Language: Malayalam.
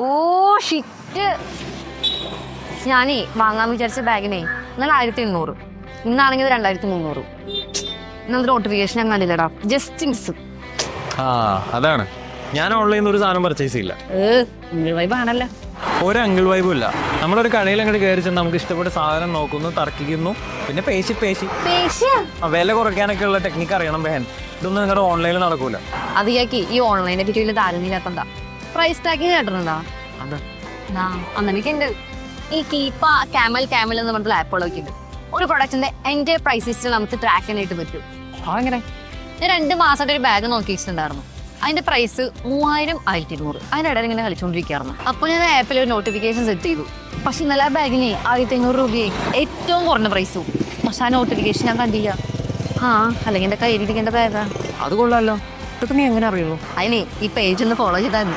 ഓ ഷിറ്റ്, ഞാനേ വാങ്ങാൻ വിചാരിച്ച ബാഗിനെ ഇന്നലെ 1800, ഇന്നാണെങ്കിൽ 2300. ഇന്നത്തെ നോട്ടിഫിക്കേഷൻ ഞാൻ കണ്ടില്ലടാ, ജസ്റ്റ് മിസ്. ആ അതാണ്, ഞാൻ ഓൺലൈനിൽ നിന്ന് ഒരു സാധനം പർച്ചേസ് ചെയ്യില്ല. വൈബ് ആണല്ലോ. ഒരു അങ്കിൾ വൈബും ഇല്ല. നമ്മളൊരു കടയിൽ അങ്ങോട്ട് കയറി ചെന്ന് നമുക്ക് ഇഷ്ടപ്പെട്ട സാധനം നോക്കുന്നു, തർക്കിക്കുന്നു, പിന്നെ പേശി വില കുറയ്ക്കാനൊക്കെ ഉള്ള ടെക്നിക്ക് അറിയണം ബഹൻ. ഇതൊന്നും നിങ്ങളുടെ ഓൺലൈനിൽ നടക്കൂല. അത് ഇയാൾക്ക് ഈ ഓൺലൈനെ പറ്റി വലിയ ധാരണയില്ലാത്തതാ. പ്രൈസ് ടാഗിങ് കേട്ടിട്ടുണ്ടോ? അന്നെനിക്കുണ്ട്. ഈ കീപ്പ ക്യാമൽ എന്ന് പറഞ്ഞിട്ടുള്ള ആപ്പുകളൊക്കെ ഉണ്ട്. ഒരു പ്രൊഡക്റ്റിന്റെ എൻ്റെ പ്രൈസ് ലിസ്റ്റ് നമുക്ക് ട്രാക്ക് ചെയ്യാനായിട്ട് പറ്റും. അങ്ങനെ ഞാൻ 2 മാസമായിട്ട് ഒരു ബാഗ് നോക്കി വെച്ചിട്ടുണ്ടായിരുന്നു. അതിന്റെ പ്രൈസ് 3000, 1200. അതിനിടയിൽ ഇങ്ങനെ കളിച്ചുകൊണ്ടിരിക്കുകയായിരുന്നു. അപ്പോൾ ഞാൻ ആപ്പിൽ ഒരു നോട്ടിഫിക്കേഷൻ സെറ്റ് ചെയ്തു. പക്ഷെ ഇന്നലെ ആ ബാഗിന് 1500 രൂപയായി, ഏറ്റവും കുറഞ്ഞ പ്രൈസും. പക്ഷെ ആ നോട്ടിഫിക്കേഷൻ ഞാൻ കണ്ടില്ല. അല്ലെങ്കിൽ എൻ്റെ കയ്യിലിരിക്കേണ്ട ബാഗാ. അത് കൊള്ളാമല്ലോ. ഇതൊക്കെ നീ എങ്ങനെ അറിയുള്ളൂ? അതിനെ ഈ പേജ് ഒന്ന് ഫോളോ ചെയ്താൽ